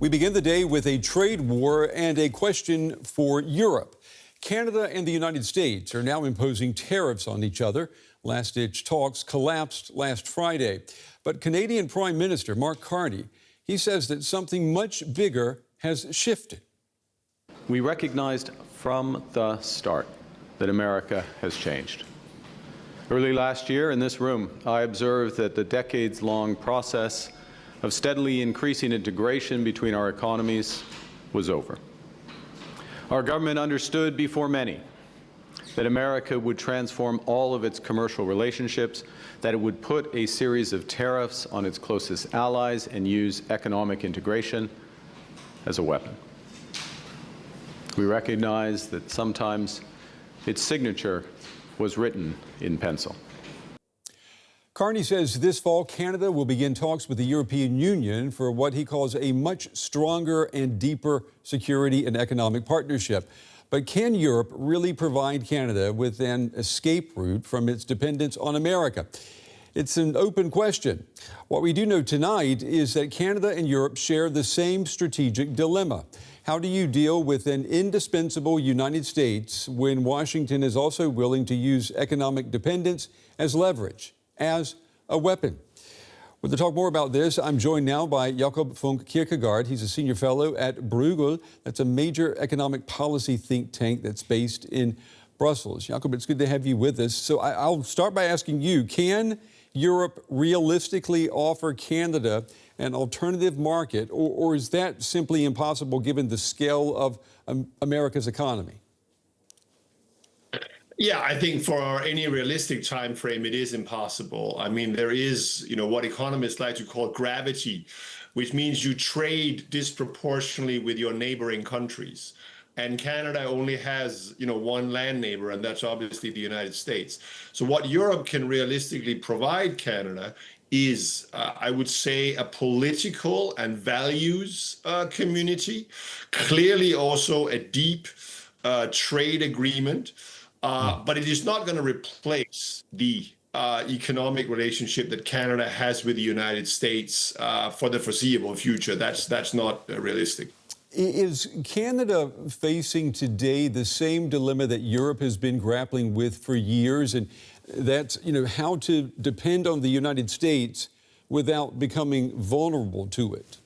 We begin the day with a trade war and a question for Europe. Canada and the United States are now imposing tariffs on each other. Last-ditch talks collapsed last Friday. But Canadian Prime Minister Mark Carney, he says that something much bigger has shifted. We recognized from the start that America has changed. Early last year in this room, I observed that the decades-long process of steadily increasing integration between our economies was over. Our government understood before many that America would transform all of its commercial relationships, that it would put a series of tariffs on its closest allies and use economic integration as a weapon. We recognize that sometimes its signature was written in pencil. Carney says this fall Canada will begin talks with the European Union for what he calls a much stronger and deeper security and economic partnership. But can Europe really provide Canada with an escape route from its dependence on America? It's an open question. What we do know tonight is that Canada and Europe share the same strategic dilemma. How do you deal with an indispensable United States when Washington is also willing to use economic dependence as leverage, as a weapon? Well, to talk more about this, I'm joined now by Jacob Funk Kirkegaard. He's a senior fellow at Bruegel. That's a major economic policy think tank that's based in Brussels. Jacob, it's good to have you with us. So I'll start by asking you, can Europe realistically offer Canada an alternative market, or is that simply impossible given the scale of America's economy? Yeah, I think for any realistic time frame, it is impossible. I mean, there is, what economists like to call gravity, which means you trade disproportionately with your neighboring countries. And Canada only has, one land neighbor, and that's obviously the United States. So what Europe can realistically provide Canada is, I would say, a political and values community, clearly also a deep trade agreement. But it is not going to replace the economic relationship that Canada has with the United States for the foreseeable future. That's not realistic. Is Canada facing today the same dilemma that Europe has been grappling with for years? And that's, how to depend on the United States without becoming vulnerable to it?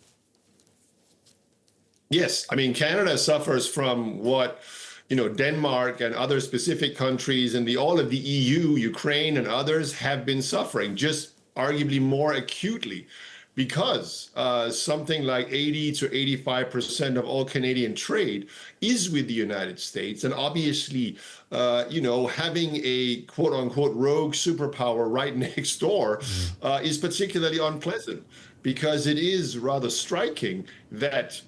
Yes. I mean, Canada suffers from what Denmark and other specific countries and all of the EU, Ukraine and others have been suffering, just arguably more acutely, because something like 80 to 85% of all Canadian trade is with the United States. And obviously, having a quote unquote rogue superpower right next door is particularly unpleasant, because it is rather striking that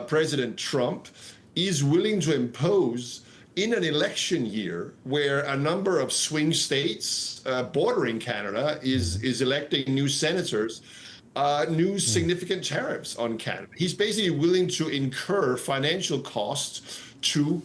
President Trump is willing to impose in an election year where a number of swing states bordering Canada is electing new senators, new significant tariffs on Canada. He's basically willing to incur financial costs to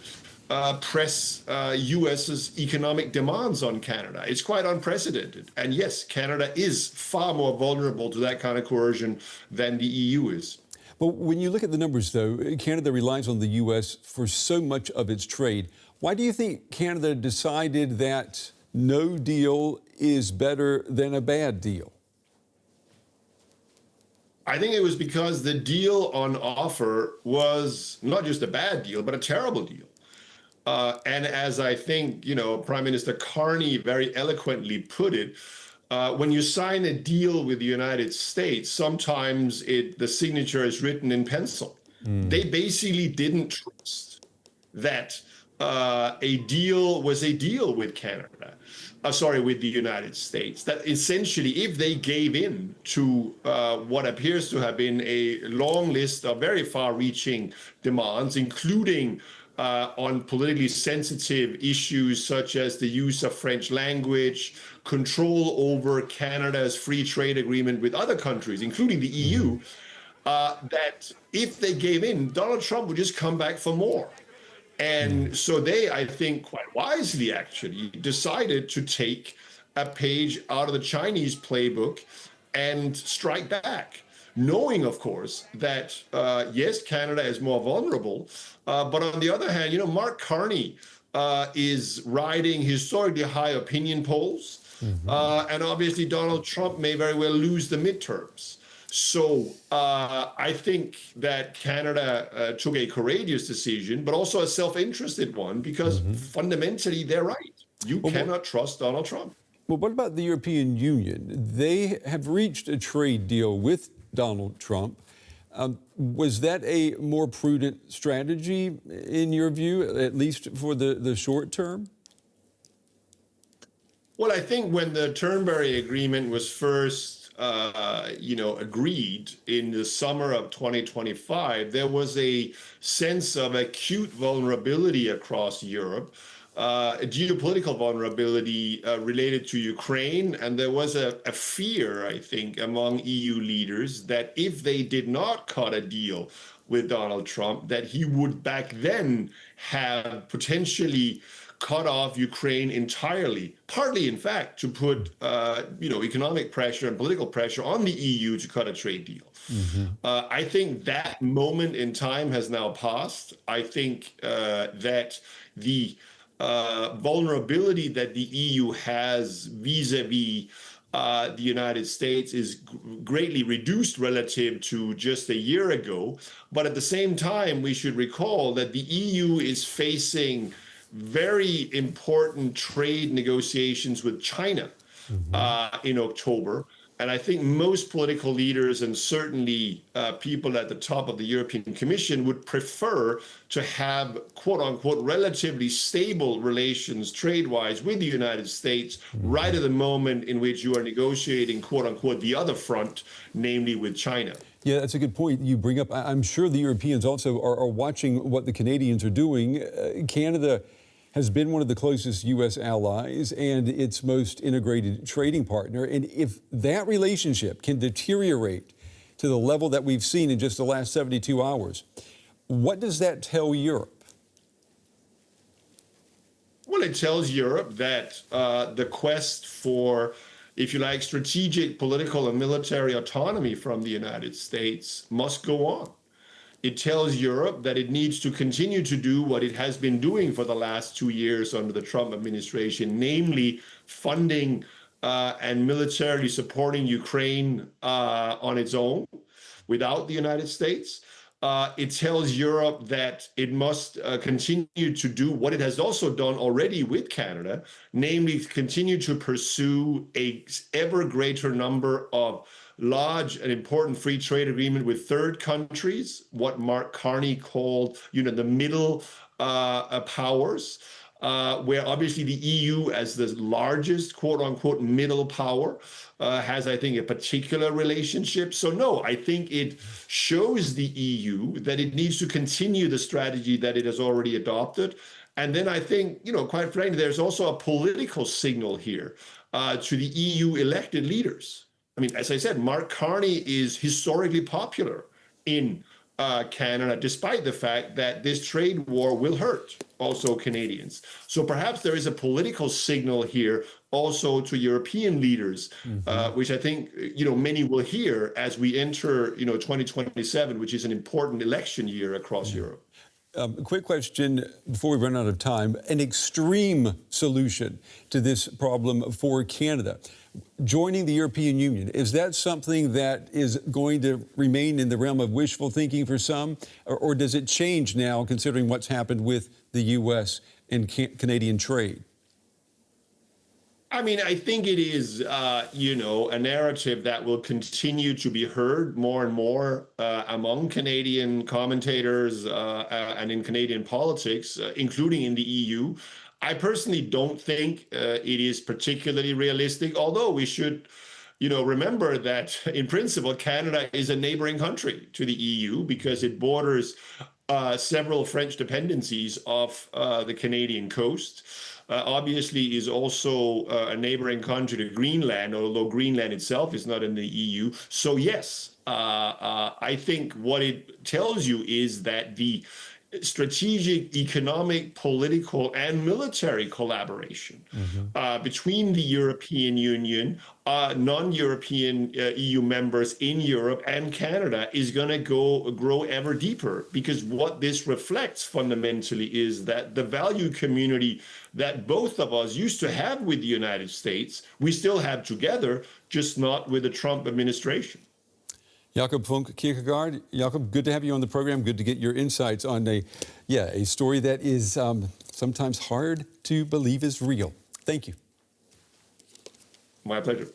press U.S.'s economic demands on Canada. It's quite unprecedented. And yes, Canada is far more vulnerable to that kind of coercion than the EU is. But when you look at the numbers, though, Canada relies on the U.S. for so much of its trade. Why do you think Canada decided that no deal is better than a bad deal? I think it was because the deal on offer was not just a bad deal, but a terrible deal. And as I think, Prime Minister Carney very eloquently put it, when you sign a deal with the United States, sometimes the signature is written in pencil. They basically didn't trust that a deal was a deal with with the United States. That essentially, if they gave in to what appears to have been a long list of very far-reaching demands, including on politically sensitive issues such as the use of French language, control over Canada's free trade agreement with other countries, including the EU, that if they gave in, Donald Trump would just come back for more. And so they, I think, quite wisely actually decided to take a page out of the Chinese playbook and strike back. knowing, of course, that yes, Canada is more vulnerable, but on the other hand, Mark Carney is riding historically high opinion polls, and obviously Donald Trump may very well lose the midterms. So I think that Canada took a courageous decision, but also a self-interested one, because fundamentally they're right. You cannot trust Donald Trump. Well, what about the European Union? They have reached a trade deal with Donald Trump. Was that a more prudent strategy in your view, at least for the short term? Well, I think when the Turnberry Agreement was first, agreed in the summer of 2025, there was a sense of acute vulnerability across Europe, a geopolitical vulnerability related to Ukraine, and there was a fear, I think, among EU leaders that if they did not cut a deal with Donald Trump, that he would back then have potentially cut off Ukraine entirely, partly, in fact, to put economic pressure and political pressure on the EU to cut a trade deal. I think that moment in time has now passed. I think that the vulnerability that the EU has vis-a-vis the United States is greatly reduced relative to just a year ago. But at the same time, we should recall that the EU is facing very important trade negotiations with China in October. And I think most political leaders, and certainly people at the top of the European Commission, would prefer to have, quote unquote, relatively stable relations trade-wise with the United States right at the moment in which you are negotiating, quote unquote, the other front, namely with China. Yeah, that's a good point you bring up. I'm sure the Europeans also are watching what the Canadians are doing. Canada has been one of the closest U.S. allies and its most integrated trading partner. And if that relationship can deteriorate to the level that we've seen in just the last 72 hours, what does that tell Europe? Well, it tells Europe that the quest for, if you like, strategic, political, and military autonomy from the United States must go on. It tells Europe that it needs to continue to do what it has been doing for the last 2 years under the Trump administration, namely funding and militarily supporting Ukraine on its own without the United States. It tells Europe that it must continue to do what it has also done already with Canada, namely continue to pursue a ever greater number of large and important free trade agreement with third countries, what Mark Carney called, the middle powers, where obviously the EU, as the largest, quote unquote, middle power, has, I think, a particular relationship. So no, I think it shows the EU that it needs to continue the strategy that it has already adopted. And then I think, quite frankly, there's also a political signal here to the EU elected leaders. I mean, as I said, Mark Carney is historically popular in Canada, despite the fact that this trade war will hurt also Canadians. So perhaps there is a political signal here also to European leaders, which I think, many will hear as we enter, 2027, which is an important election year across Europe. Quick question before we run out of time. An extreme solution to this problem for Canada, joining the European Union, is that something that is going to remain in the realm of wishful thinking for some, or does it change now considering what's happened with the U.S. and Canadian trade? I mean, I think it is, a narrative that will continue to be heard more and more among Canadian commentators and in Canadian politics, including in the EU. I personally don't think it is particularly realistic, although we should, remember that in principle, Canada is a neighboring country to the EU because it borders several French dependencies off the Canadian coast. Obviously is also a neighboring country to Greenland, although Greenland itself is not in the EU. So yes, I think what it tells you is that the strategic, economic, political, and military collaboration between the European Union, non-European EU members in Europe, and Canada is going to grow ever deeper, because what this reflects fundamentally is that the value community that both of us used to have with the United States, we still have together, just not with the Trump administration. Jacob Funk Kirkegaard. Jacob, good to have you on the program. Good to get your insights on a story that is sometimes hard to believe is real. Thank you. My pleasure.